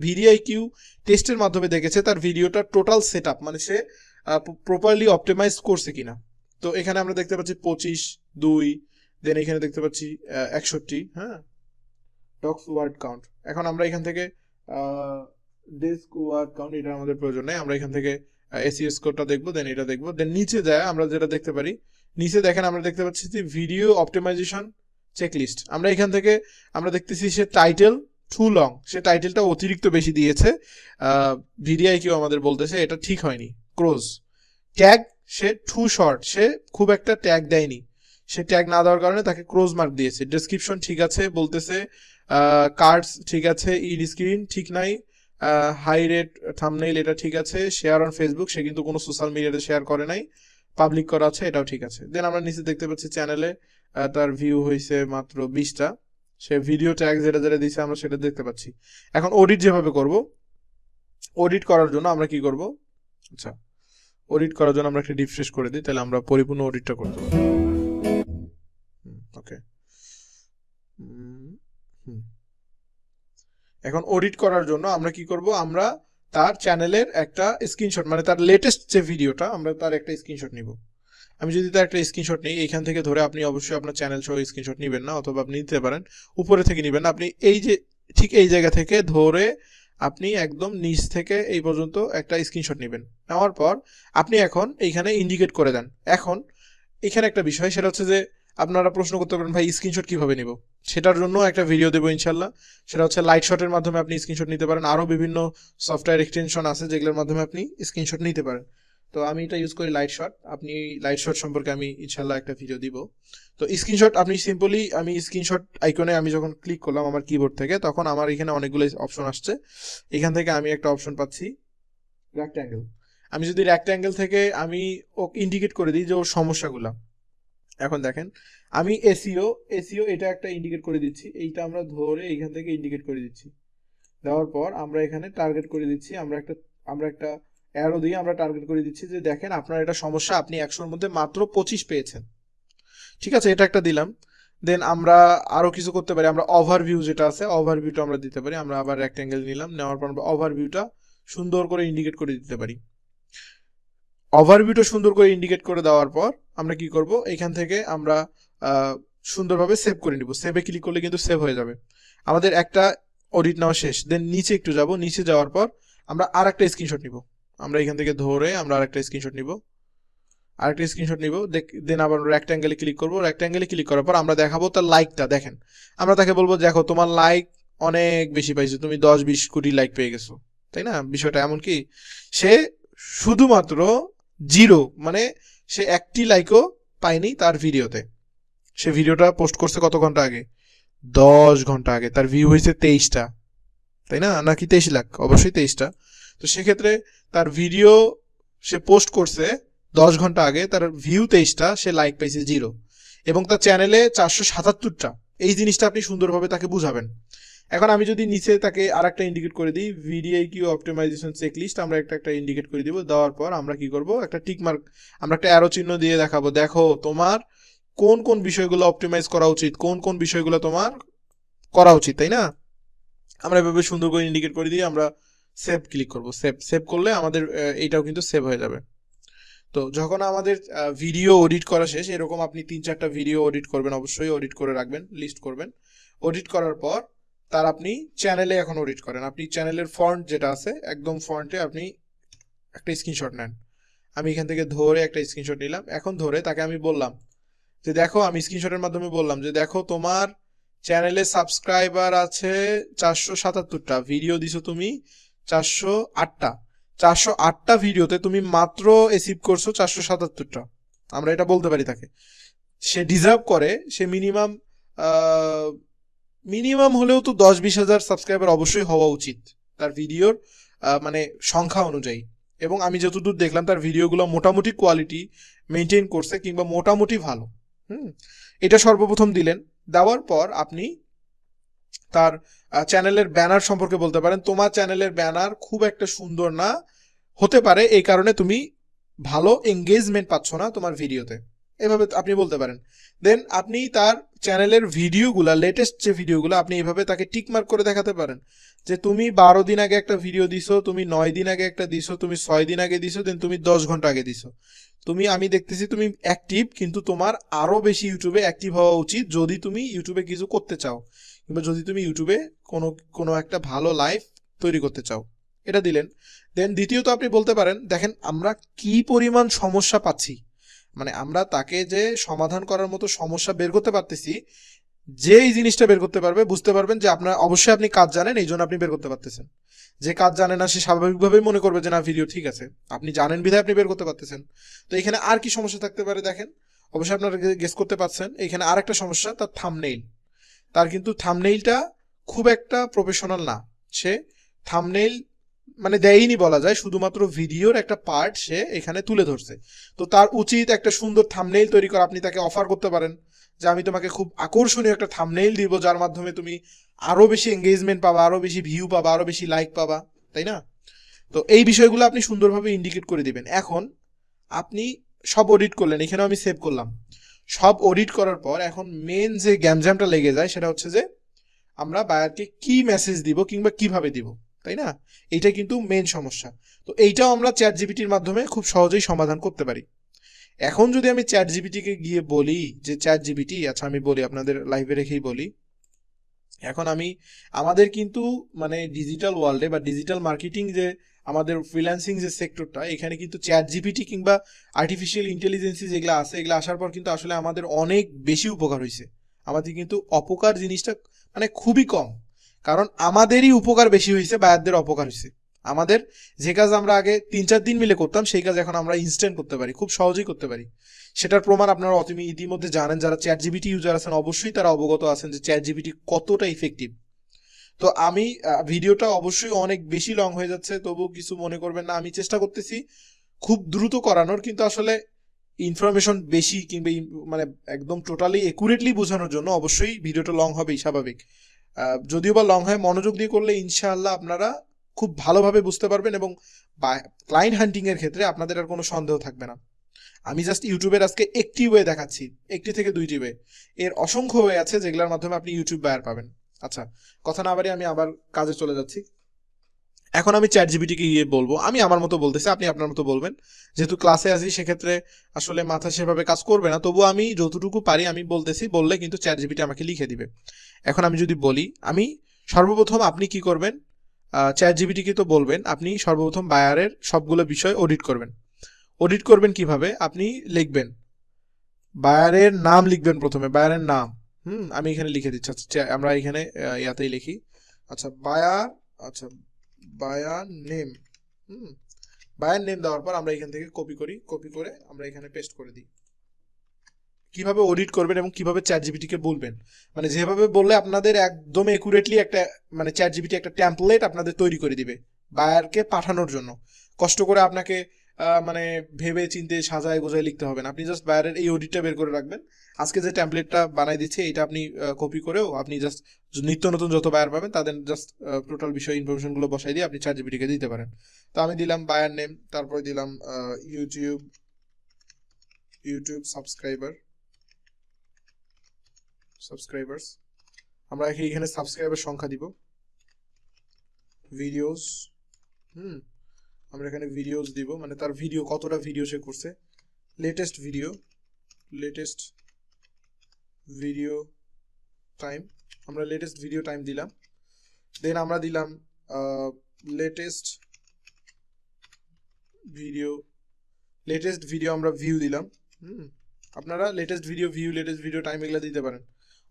ভিডিআইকিউ টেস্টের মাধ্যমে দেখেছে তার ভিডিওটা টোটাল সেট আপ, মানে সে প্রপারলি অপটিমাইজ করছে কিনা। তো এখানে আমরা দেখতে পাচ্ছি 25, 2, দেন এখানে দেখতে পাচ্ছি 61, হ্যাঁ, টক্স ওয়ার্ড কাউন্ট। এখন আমরা এখান থেকে ডেস্ক ওয়ার্ড কাউন্ট, এটা আমাদের প্রয়োজন নেই, আমরা এখান থেকে এসইও স্কোরটা দেখবো, দেন এটা দেখবো। দেন নিচে যায় আমরা যেটা দেখতে পারি, নিচে দেখেন আমরা দেখতে পাচ্ছি যে ভিডিও অপটিমাইজেশন চেকলিস্ট। আমরা এখান থেকে আমরা দেখতেছি সে টাইটেল, টু লং, সে টাইটেলটা অতিরিক্ত বেশি দিয়েছে। ভিডিআইকিউ আমাদের বলতেছে এটা ঠিক হয়নি। ক্রোজ ট্যাগ সে টু শর্ট, সে খুব একটা ট্যাগ দেয়নি, সে ট্যাগ না দেওয়ার কারণে তাকে ক্রোজ মার্ক দিয়েছে। ডেসক্রিপশন ঠিক আছে বলতেছে, কার্ডস ঠিক আছে, ইড স্ক্রিন ঠিক নাই, হাই রেট থাম্বনেইল এটা ঠিক আছে, শেয়ার অন ফেসবুক সে কিন্তু কোনো সোশ্যাল মিডিয়াতে শেয়ার করে নাই, পাবলিক করা আছে এটাও ঠিক আছে। দেন আমরা নিচে দেখতে পাচ্ছি চ্যানেলে তার ভিউ হয়েছে মাত্র 20টা, সে ভিডিও ট্যাগ যেটা যেটা দিয়েছে আমরা সেটা দেখতে পাচ্ছি। এখন অডিট যেভাবে করব, অডিট করার জন্য আমরা কি করব, আচ্ছা অডিট করার জন্য আমরা একটা রিফ্রেশ করে দিই, তাহলে আমরা পরিপূর্ণ অডিটটা করতে পারবো। ওকে, এখন অডিট করার জন্য আমরা কি করব, আমরা তার চ্যানেলের একটা স্ক্রিনশট, মানে তার লেটেস্ট যে ভিডিওটা আমরা তার একটা স্ক্রিনশট নিব। আমি যদি তার একটা স্ক্রিনশট নিই, এইখান থেকে ধরে, আপনি অবশ্যই আপনার চ্যানেল সহ স্ক্রিনশট নেবেন না, অথবা আপনি নিতে পারেন উপরে থেকে নেবেন না, আপনি এই যে ঠিক এই জায়গা থেকে ধরে আপনি একদম নিচ থেকে এই পর্যন্ত একটা স্ক্রিনশট নেবেন। নেওয়ার পর আপনি এখন এইখানে ইন্ডিকেট করে দেন। এখন এখানে একটা বিষয়, সেটা হচ্ছে যে আপনারা প্রশ্ন করতে পারেন ভাই স্ক্রিনশট কিভাবে নিব, সেটার জন্য একটা ভিডিও দেবো ইনশাল্লাহ। সেটা হচ্ছে লাইট শটের মাধ্যমে আপনি স্ক্রিনশট নিতে পারেন, আরও বিভিন্ন সফটওয়্যার এক্সটেনশন আছে যেগুলোর মাধ্যমে আপনি স্ক্রিনশট নিতে পারেন। তো আমি এটা ইউজ করি লাইট শট, আপনি লাইট শট সম্পর্কে আমি ইনশাল্লাহ একটা ভিডিও দিব। তো স্ক্রিনশট আপনি সিম্পলি, আমি স্ক্রিনশট আইকনে আমি যখন ক্লিক করলাম আমার কিবোর্ড থেকে, তখন আমার এখানে অনেকগুলো অপশন আসছে। এখান থেকে আমি একটা অপশন পাচ্ছি রেক্ট্যাঙ্গেল। আমি যদি রেক্ট্যাঙ্গেল থেকে আমি ওকে ইন্ডিকেট করে দিই যে ওর সমস্যাগুলো, এখন দেখেন আমি এসিও এটা একটা ইন্ডিকেট করে দিচ্ছি, এইটা আমরা ধরে এইখান থেকে ইন্ডিকেট করে দিচ্ছি। দেওয়ার পর আমরা এখানে টার্গেট করে দিচ্ছি, আমরা একটা অ্যারো দিয়ে আমরা টার্গেট করে দিচ্ছি যে দেখেন আপনার এটা সমস্যা, আপনি 100-র মধ্যে মাত্র 25 পেয়েছেন। ঠিক আছে, এটা একটা দিলাম। দেন আমরা আরও কিছু করতে পারি, আমরা ওভারভিউ যেটা আছে ওভারভিউটা আমরা দিতে পারি। আমরা আবার রেক্ট্যাঙ্গেল নিলাম, নেওয়ার পর আমরা ওভারভিউটা সুন্দর করে ইন্ডিকেট করে দিতে পারি। ওভারভিউটা সুন্দর করে ইন্ডিকেট করে দেওয়ার পর আমরা কি করব, এখান থেকে আমরা সুন্দরভাবে সেভ করে নিব। সেভে ক্লিক করলে কিন্তু সেভ হয়ে যাবে। আমাদের একটা অডিট নেওয়া শেষ। দেন নিচে একটু যাব, নিচে যাওয়ার পর আমরা আর একটা স্ক্রিনশট নিব। আমরা এখান থেকে ধরে আমরা আরেকটা স্ক্রিনশট নিব, দেন আবার রেক্ট্যাঙ্গেলে ক্লিক করব। রেক্ট্যাঙ্গেলে ক্লিক করার পর আমরা দেখাবো তার লাইকটা। দেখেন আমরা তাকে বলবো দেখো তোমার লাইক অনেক বেশি পাইছো, তুমি 10-20 কোটি লাইক পেয়ে গেছো, তাই না? বিষয়টা এমন কি, সে শুধুমাত্র 0, মানে সে একটি লাইকও পায়নি তার ভিডিওতে। সে ভিডিওটা পোস্ট করছে কত ঘন্টা আগে? 10 ঘন্টা আগে। তার ভিউ হয়েছে 23টা, তাই না? নাকি 23 লাখ? অবশ্যই 23টা। তো সেক্ষেত্রে তার ভিডিও সে পোস্ট করছে 10 ঘন্টা আগে, তার ভিউ 23টা, সে লাইক পাইছে 0, এবং তার চ্যানেলে 477টা। এই জিনিসটা আপনি সুন্দরভাবে তাকে বুঝাবেন। এখন আমি যদি নিচে তাকে আর একটা ইন্ডিকেট করে দিই, ভিডিআইকিউ অপটিমাইজেশন চেকলিস্ট, আমরা একটা ইন্ডিকেট করে দিব। দেওয়ার পর আমরা কি করব, একটা টিক মার্ক, আমরা একটা অ্যারো চিহ্ন দিয়ে দেখাবো, দেখো তোমার কোন কোন বিষয়গুলো অপটিমাইজ করা উচিত, কোন কোন বিষয়গুলো তোমার করা উচিত, তাই না? আমরা এভাবে সুন্দর করে ইন্ডিকেট করে দিয়ে আমরা সেভ ক্লিক করব। সেভ করলে আমাদের এইটাও কিন্তু সেভ হয়ে যাবে। তো যখন আমাদের ভিডিও অডিট করা শেষ, এরকম আপনি 3-4টা ভিডিও অডিট করবেন, অবশ্যই অডিট করে রাখবেন, লিস্ট করবেন। অডিট করার পর তার আপনি চ্যানেলে এখন অডিট করেন। আপনি চ্যানেলের ফন্ট যেটা আছে একদম ফন্টে আপনি একটা স্ক্রিনশট নেন। আমি এখান থেকে ধরে একটা স্ক্রিনশট নিলাম। এখন ধরে তাকে আমি বললাম যে দেখো, আমি স্ক্রিনশটের মাধ্যমে বললাম যে দেখো তোমার চ্যানেলে সাবস্ক্রাইবার আছে 477টা, ভিডিও দিছো তুমি 408টা, 408টা ভিডিওতে তুমি মাত্র অ্যাচিভ করছো 477টা। আমরা এটা বলতে পারি তাকে। সে ডিজার্ভ করে, সে মিনিমাম হলেও তো 10-20 হাজার সাবস্ক্রাইবার অবশ্যই হওয়া উচিত তার ভিডিওর মানে সংখ্যা অনুযায়ী। এবং আমি যতদূর দেখলাম তার ভিডিওগুলো মোটামুটি কোয়ালিটি মেনটেন করছে, কিংবা মোটামুটি ভালো। এটা সর্বপ্রথম দিলেন। দেওয়ার পর আপনি তার চ্যানেলের ব্যানার সম্পর্কে বলতে পারেন, তোমার চ্যানেলের ব্যানার খুব একটা সুন্দর না, হতে পারে এই কারণে তুমি ভালো এঙ্গেজমেন্ট পাচ্ছ না তোমার ভিডিওতে, এভাবে আপনি বলতে পারেন। দেন আপনি তার চ্যানেলের ভিডিওগুলো, লেটেস্ট যে ভিডিওগুলো, আপনি এইভাবে তাকে টিক মার্ক করে দেখাতে পারেন যে তুমি 12 দিন আগে একটা ভিডিও দিছো, তুমি 9 দিন আগে একটা দিছো, তুমি 6 দিন আগে দিছো, দেন তুমি 10 ঘন্টা আগে দিছো। আমি দেখতেছি তুমি অ্যাক্টিভ, কিন্তু তোমার আরো বেশি ইউটিউবে অ্যাক্টিভ হওয়া উচিত যদি তুমি ইউটিউবে কিছু করতে চাও, কিংবা যদি তুমি ইউটিউবে কোনো একটা ভালো লাইফ তৈরি করতে চাও। এটা দিলেন। দেন দ্বিতীয়ত আপনি বলতে পারেন, দেখেন আমরা কি পরিমাণ সমস্যা পাচ্ছি, মানে আমরা তাকে যে সমাধান করার মতো সমস্যা বের করতে পারতেছি, যে এই জিনিসটা বের করতে পারবে বুঝতে পারবেন যে আপনার অবশ্যই আপনি কাজ জানেন, এই জন্য আপনি বের করতে পারতেছেন। যে কাজ জানে না সে স্বাভাবিকভাবেই মনে করবে যে না ভিডিও ঠিক আছে, আপনি জানেন বিধায় আপনি বের করতে পারতেছেন। তো এখানে আর কি সমস্যা থাকতে পারে দেখেন, অবশ্যই আপনারা গেস করতে পারছেন। এখানে আর একটা সমস্যা, তার থাম্বনেইল। তার কিন্তু থাম্বনেইলটা খুব একটা প্রফেশনাল না। সে থাম্বনেইল মানে দেয়নি বলা যায়, শুধুমাত্র ভিডিওর একটা পার্ট সে এখানে তুলে ধরছে। তো তার উচিত একটা সুন্দর থাম্বনেইল তৈরি করা। আপনি তাকে অফার করতে পারেন যে আমি তোমাকে খুব আকর্ষণীয় একটা থাম্বনেইল দিব, যার মাধ্যমে তুমি আরো বেশি এঙ্গেজমেন্ট পাবা, আরো বেশি ভিউ পাবা, আরো বেশি লাইক পাবা, তাই না? তো এই বিষয়গুলো আপনি সুন্দরভাবে ইন্ডিকেট করে দিবেন। এখন আপনি সব অডিট করলেন, এখানেও আমি সেভ করলাম। সব অডিট করার পর এখন মেন যে গ্যামজামটা লেগে যায় সেটা হচ্ছে যে আমরা বায়ারকে কি মেসেজ দিব কিংবা কিভাবে দিব, তাই না? এইটা কিন্তু মেন সমস্যা। তো এইটাও আমরা চ্যাট জিপিটির মাধ্যমে খুব সহজেই সমাধান করতে পারি। এখন যদি আমি চ্যাট জিপিটিকে গিয়ে বলি যে চ্যাট জিপিটি, আচ্ছা আমি বলি আপনাদের লাইভে রেখেই বলি, এখন আমি আমাদের কিন্তু মানে ডিজিটাল ওয়ার্ল্ডে বা ডিজিটাল মার্কেটিং যে আমাদের ফ্রিল্যান্সিং যে সেক্টরটা, এখানে কিন্তু চ্যাট জিপিটি কিংবা আর্টিফিশিয়াল ইন্টেলিজেন্সি যেগুলো আছে এগুলো আসার পর কিন্তু আসলে আমাদের অনেক বেশি উপকার হয়েছে। আমাদের কিন্তু অপকার জিনিসটা মানে খুবই কম, কারণ আমাদেরই উপকার বেশি হয়েছে, বায়ারদের অপকার হয়েছে। আমাদের যে কাজ আমরা আগে 3-4 দিন মিলে করতাম সেই কাজ এখন আমরা ইনস্ট্যান্ট করতে পারি, খুব সহজেই করতে পারি। সেটার প্রমাণ আপনারা ইতিমধ্যে জানেন, যারা চ্যাট জিপিটি ইউজার আছেন অবশ্যই তারা অবগত আছেন যে চ্যাট জিপিটি কতটা ইফেক্টিভ। তো আমি ভিডিওটা অবশ্যই অনেক বেশি লং হয়ে যাচ্ছে, তবু কিছু মনে করবেন না, আমি চেষ্টা করতেছি খুব দ্রুত করানোর, কিন্তু আসলে ইনফরমেশন বেশি কিংবা মানে একদম টোটালি একুরেটলি বোঝানোর জন্য অবশ্যই ভিডিওটা লং হবেই, স্বাভাবিক। যদিও বা লং হয়, মনোযোগ দিয়ে করলে ইনশাআল্লাহ আপনারা খুব ভালোভাবে বুঝতে পারবেন, এবং ক্লায়েন্ট হান্টিং এর ক্ষেত্রে আপনাদের আর কোনো সন্দেহ থাকবে না। আমি জাস্ট ইউটিউবের আজকে একটি ওয়ে দেখাচ্ছি, একটি থেকে 2টি ওয়ে, এর অসংখ্য ওয়ে আছে যেগুলোর মাধ্যমে আপনি ইউটিউব বায়ার পাবেন। আচ্ছা, কথা না বাড়ি আমি আবার কাজে চলে যাচ্ছি। এখন আমি চ্যাট জিপিটিকে গিয়ে বলবো, আমি আমার মতো বলতেছি, আপনি আপনার মতো বলবেন। যেহেতু ক্লাসে আছি সেক্ষেত্রে আসলে মাথা সেভাবে কাজ করবে না, তবু আমি যতটুকু পারি আমি বলতেছি, বললে কিন্তু চ্যাট জিপিটি আমাকে লিখে দিবে। এখন আমি যদি বলি, আমি সর্বপ্রথম আপনি কি করবেন, চ্যাট জিপিটিকে তো বলবেন আপনি সর্বপ্রথম বায়ারের সবগুলো বিষয় অডিট করবেন। অডিট করবেন কিভাবে, আপনি লিখবেন বায়ারের নাম, লিখবেন প্রথমে বায়ারের নাম। আমি এখানে লিখে দিচ্ছি, আচ্ছা আমরা এখানে ইয়াতেই লিখি। আচ্ছা বায়ার, আচ্ছা বায়ার নেম। বায়ার নেম দেওয়ার পর আমরা এখান থেকে কপি করি, কপি করে আমরা এখানে পেস্ট করে দিই। কিভাবে অডিট করবেন এবং কিভাবে চ্যাট জিপিটিকে বলবেন, মানে যেভাবে বললে আপনাদের একদম একুরেটলি একটা মানে চ্যাট জিপিটি একটা টেমপ্লেট আপনাদের তৈরি করে দিবে বায়ারকে পাঠানোর জন্য। কষ্ট করে আপনাকে মানে ভেবে চিন্তে সাজায় গোজায় লিখতে হবে না, আপনি জাস্ট বায়ারের এই অডিটটা বের করে রাখবেন। আজকে যে টেমপ্লেটটা বানাই দিচ্ছে এটা আপনি কপি করেও আপনি জাস্ট নিত্য নতুন যত বায়ার পাবেন তাদের জাস্ট টোটাল বিষয় ইনফরমেশনগুলো বসাই দিয়ে আপনি চ্যাট জিপিটিকে দিতে পারেন। তো আমি দিলাম বায়ার নেম, তারপরে দিলাম ইউটিউব সাবস্ক্রাইবার্স। আমরা এখানে সাবস্ক্রাইবার সংখ্যা দিব, ভিডিওস। আমরা এখানে ভিডিওস দিব, মানে তার ভিডিও কতটা ভিডিও সে করছে, লেটেস্ট ভিডিও টাইম। আমরা লেটেস্ট ভিডিও টাইম দিলাম। দেন আমরা দিলাম লেটেস্ট ভিডিও আমরা ভিউ দিলাম। আপনারা লেটেস্ট ভিডিও টাইম এগুলো দিতে পারেন,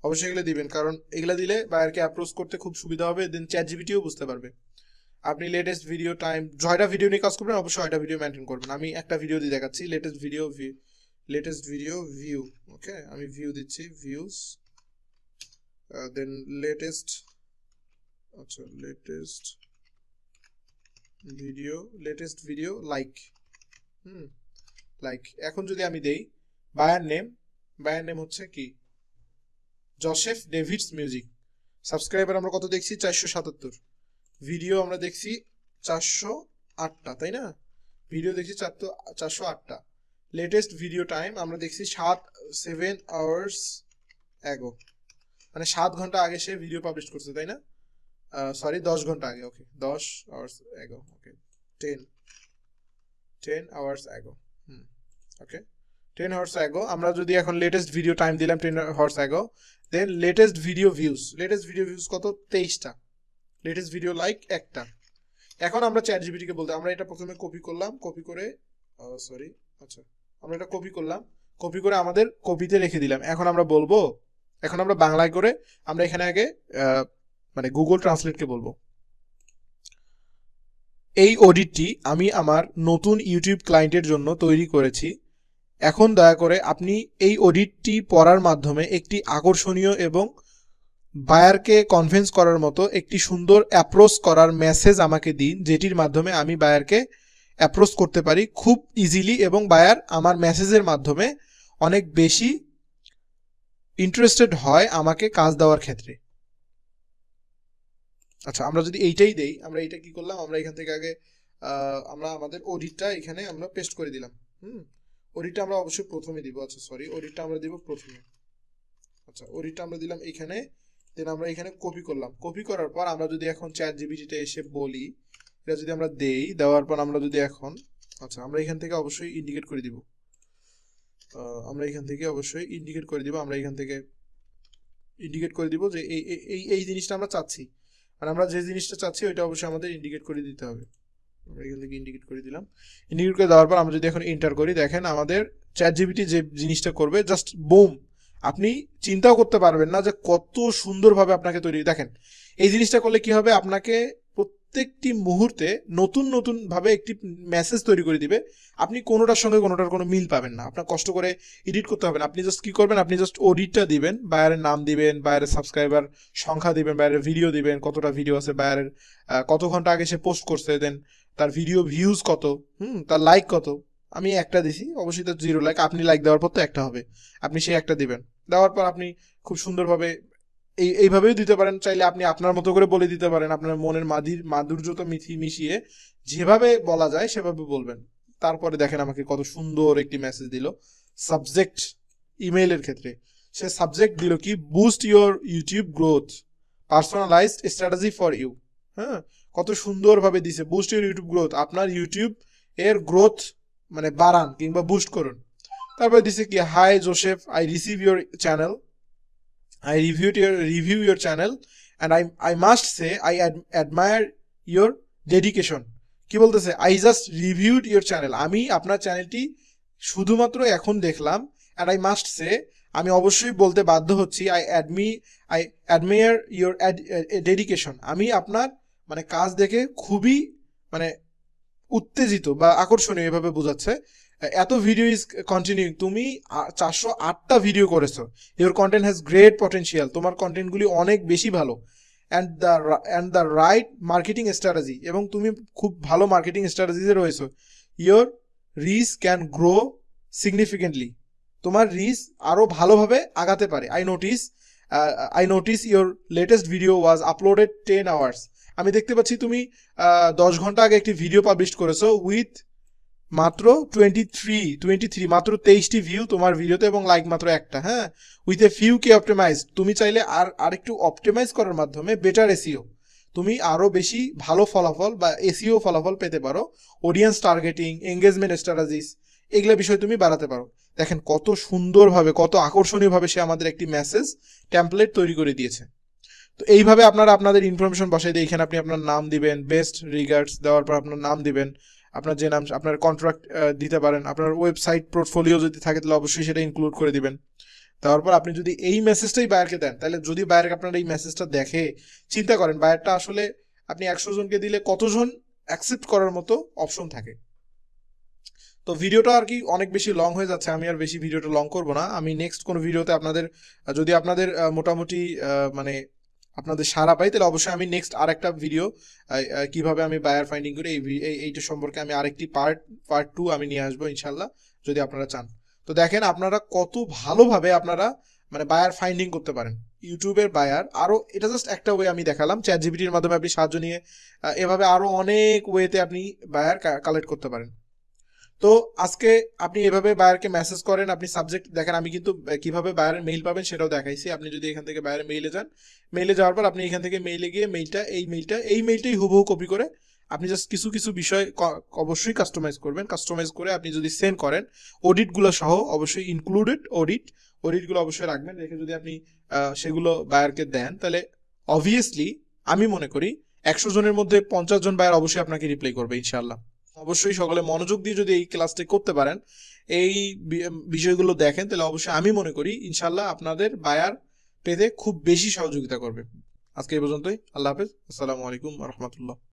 অবশ্যই এগুলো দিবেন, কারণ এগুলো দিলে বায়ারকে অ্যাপ্রোচ করতে খুব সুবিধা হবে, দেন চ্যাট জিপিটিও বুঝতে পারবে। আপনি লেটেস্ট ভিডিও টাইম, 6টা ভিডিও নিয়ে কাজ করবেন, অবশ্যই 6টা ভিডিও মেনটেন করবেন। আমি একটা ভিডিও দিয়ে দেখাচ্ছি, লেটেস্ট ভিডিও ভিউ। ওকে, আমি ভিউ দিচ্ছি, ভিউজ, দেন লেটেস্ট ভিডিও লাইক। লাইক। এখন যদি আমি দেই বায়ার নেম হচ্ছে কি, জোসেফ ডেভিডস মিউজিক। সাবস্ক্রাইবার আমরা কত দেখছি, 477। ভিডিও আমরা দেখছি 408টা, তাই না? ভিডিও দেখছি 408টা। লেটেস্ট ভিডিও টাইম আমরা দেখছি 7 hours ago, মানে 7 ঘন্টা আগে সে ভিডিও পাবলিশ করছে, তাই না? সরি 10 ঘন্টা আগে। ওকে, 10 hours ago। ওকে, 10 hours ago। ওকে, 10 hours ago। আমরা যদি এখন লেটেস্ট ভিডিও টাইম দিলাম 10 hours ago, then latest video views কত, 23টা। লেটেস্ট ভিডিও লাইক 1টা। এখন আমরা চ্যাট জিপিটিকে বলতে, আমরা এটা প্রথমে কপি করলাম, কপি করে আমরা এটা কপি করলাম, কপি করে আমাদের কপিতে রেখে দিলাম। এখন আমরা বলবো এখন আমরা বাংলায় করে আমরা এখানে আগে মানে গুগল ট্রান্সলেটকে বলবো, এই অডিটটি আমি আমার নতুন ইউটিউব ক্লায়েন্টের জন্য তৈরি করেছি। এখন দয়া করে আপনি এই অডিটটি পড়ার মাধ্যমে একটি আকর্ষণীয় এবং বায়ারকে কনভিন্স করার মতো একটি সুন্দর অ্যাপ্রোচ করার মেসেজ আমাকে দিন, যেটির মাধ্যমে আমি বায়ারকে অ্যাপ্রোচ করতে পারি খুব ইজিলি এবং বায়ার আমার মেসেজের মাধ্যমে অনেক বেশি ইন্টারেস্টেড হয় আমাকে কাজ দেওয়ার ক্ষেত্রে। আচ্ছা, আমরা যদি এইটাই দেই, আমরা এইটা কি করলাম, আমরা এখান থেকে আগে আমরা আমাদের অডিটটা এখানে আমরা পেস্ট করে দিলাম। অডিটটা আমরা অবশ্যই প্রথমে দিব। আচ্ছা সরি, অডিটটা আমরা দিব প্রথমে। আচ্ছা, অডিটটা আমরা দিলাম এখানে, দেন আমরা এখানে কপি করলাম। কপি করার পর আমরা যদি এখন চ্যাট জিপিটিতে এসে বলি, এটা যদি আমরা দেই, দেওয়ার পর আমরা যদি এখন, আচ্ছা আমরা এখান থেকে অবশ্যই ইন্ডিকেট করে দিব, আমরা এখান থেকে অবশ্যই ইন্ডিকেট করে দিব, আমরা এখান থেকে ইন্ডিকেট করে দিব যে এই জিনিসটা আমরা চাচ্ছি, মানে আমরা যে জিনিসটা চাচ্ছি ওইটা অবশ্যই আমাদের ইন্ডিকেট করে দিতে হবে। আমরা এখান থেকে ইন্ডিকেট করে দিলাম। ইন্ডিকেট করে দেওয়ার পর আমরা যদি এখন এন্টার করি, দেখেন আমাদের চ্যাট জিপিটি যে জিনিসটা করবে, জাস্ট বুম, আপনি চিন্তাও করতে পারবেন না যে কত সুন্দরভাবে আপনাকে তৈরি। দেখেন এই জিনিসটা করলে কি হবে, আপনাকে প্রত্যেকটি মুহূর্তে নতুন নতুন ভাবে একটি মেসেজ তৈরি করে দিবে। আপনি কোনোটার সঙ্গে কোনোটার কোনো মিল পাবেন না, আপনার কষ্ট করে এডিট করতে হবে না। আপনি জাস্ট কি করবেন, আপনি জাস্ট অডিটটা দিবেন, বায়ারের নাম দিবেন, বায়ারের সাবস্ক্রাইবার সংখ্যা দিবেন, বায়ারের ভিডিও দিবেন, কতটা ভিডিও আছে, বায়ারের কত ঘন্টা আগে সে পোস্ট করছে, দেন তার ভিডিও ভিউজ কত, তার লাইক কত। আমি একটা দিছি, অবশ্যই তার 0 লাইক, আপনি লাইক দেওয়ার পর তো একটা হবে, আপনি সেই একটা দিবেন। দেওয়ার পর আপনি খুব সুন্দরভাবে এইভাবেও দিতে পারেন, চাইলে আপনি আপনার মতো করে বলে দিতে পারেন, আপনার মনের মাধুর্যতা মিশিয়ে যেভাবে বলা যায় সেভাবে বলবেন। তারপরে দেখেন আমাকে কত সুন্দর একটি মেসেজ দিল সাবজেক্ট ইমেইলের ক্ষেত্রে। সে সাবজেক্ট দিল কি, boost your YouTube growth, personalised strategy for you. হ্যাঁ, কত সুন্দরভাবে দিছে, বুস্ট ইউর ইউটিউব গ্রোথ, আপনার ইউটিউব এর গ্রোথ মানে বাড়ান কিংবা বুস্ট করুন। তারপরে দিছে কি, hi Joseph, I receive your channel, I review your channel and I must say I admire your dedication. কি বলতেছে, I just reviewed your channel, আমি আপনার চ্যানেলটি শুধুমাত্র এখন দেখলাম, and I must say, আমি অবশ্যই বলতে বাধ্য হচ্ছি, I admire your dedication, আমি আপনার মানে কাজ দেখে খুবই মানে উত্তেজিত বা আকর্ষণীয়, এভাবে বোঝাচ্ছে। এত ভিডিও ইজ কন্টিনিউইং, তুমি 408টা ভিডিও করেছো, your content has great potential, তোমার কন্টেন্টগুলি অনেক বেশি ভালো, and the right marketing strategy, এবং তুমি খুব ভালো মার্কেটিং স্ট্র্যাটেজিতে রয়েছো। Your rich can grow significantly, তোমার রিচ আরও ভালোভাবে আগাতে পারে। I notice your latest video was uploaded 10 hours, আমি দেখতে পাচ্ছি তুমি 10 ঘন্টা আগে একটি ভিডিও পাবলিশ করেছো, উইথ মাত্র 23 মাত্র 23টি ভিউ তোমার ভিডিওতে, এবং লাইক মাত্র একটা। হ্যাঁ, উইথ এ ফিউ কে অপটিমাইজ, তুমি চাইলে আরেকটু অপটিমাইজ করার মাধ্যমে বেটার এসিও, তুমি আরও বেশি ভালো ফলাফল বা এসিও ফলাফল পেতে পারো। অডিয়েন্স টার্গেটিং, এঙ্গেজমেন্ট স্ট্র্যাটেজিস, এগুলো বিষয় তুমি বাড়াতে পারো। দেখেন কত সুন্দরভাবে, কত আকর্ষণীয়ভাবে সে আমাদের একটি মেসেজ টেমপ্লেট তৈরি করে দিয়েছে। তো এইভাবে আপনারা আপনাদের ইনফরমেশন বসাই দিয়ে এখানে আপনি আপনার নাম দিবেন, বেস্ট রিগার্ডস দেওয়ার পর আপনার নাম দিবেন, আপনার যে নাম, আপনার কন্ট্রাক্ট দিতে পারেন, আপনার ওয়েবসাইট পোর্টফোলিও যদি থাকে তাহলে অবশ্যই সেটা ইনক্লুড করে দিবেন। তারপর আপনি যদি এই মেসেজটাই বায়ারকে দেন, তাহলে যদি বায়ারকে আপনার এই মেসেজটা দেখে, চিন্তা করেন বায়ারটা আসলে আপনি 100 জনকে দিলে কতজন অ্যাকসেপ্ট করার মতো অপশন থাকে। তো ভিডিওটা আর কি অনেক বেশি লং হয়ে যাচ্ছে, আমি আর বেশি ভিডিওটা লং করব না। আমি নেক্সট কোনো ভিডিওতে আপনাদের, যদি আপনাদের মোটামুটি মানে আপনাদের সারা পাই, তাহলে অবশ্যই আমি নেক্সট আরেকটা ভিডিও কিভাবে আমি বায়ার ফাইন্ডিং করি এইটা সম্পর্কে আমি আরেকটি পার্ট 2 আমি নিয়ে আসবো ইনশাল্লাহ, যদি আপনারা চান। তো দেখেন আপনারা কত ভালোভাবে আপনারা মানে বায়ার ফাইন্ডিং করতে পারেন, ইউটিউবের বায়ার। আরও এটা জাস্ট একটা ওয়ে আমি দেখালাম, চ্যাট জিপিটির মাধ্যমে আপনি সাহায্য নিয়ে এভাবে আরও অনেক ওয়েতে আপনি বায়ার কালেক্ট করতে পারেন। তো আজকে আপনি এভাবে বায়ারকে মেসেজ করেন, আপনি সাবজেক্ট দেখেন, আমি কিন্তু কিভাবে বায়ারের মেইল পাবেন সেটাও দেখাইছি। আপনি যদি এখান থেকে বায়ারের মেইলে যান, মেইলে যাওয়ার পর আপনি এখান থেকে মেইলে গিয়ে এই মেইলটাই হুবহু কপি করে আপনি জাস্ট কিছু বিষয় অবশ্যই কাস্টমাইজ করবেন। কাস্টমাইজ করে আপনি যদি সেন্ড করেন, অডিটগুলো সহ অবশ্যই ইনক্লুডেড অডিটগুলো অবশ্যই রাখবেন, রেখে যদি আপনি সেগুলো বায়ারকে দেন, তাহলে অবভিয়াসলি আমি মনে করি 100 জনের মধ্যে 50 জন বায়ার অবশ্যই আপনাকে রিপ্লাই করবে ইনশাল্লাহ। অবশ্যই সকলে মনোযোগ দিয়ে যদি এই ক্লাসটি করতে পারেন, এই বিষয়গুলো দেখেন, তাহলে অবশ্যই আমি মনে করি ইনশাল্লাহ আপনাদের বায়ার পেতে খুব বেশি সহযোগিতা করবে। আজকে এই পর্যন্তই। আল্লাহ হাফেজ। আসসালামু আলাইকুম রহমতুল্লাহ।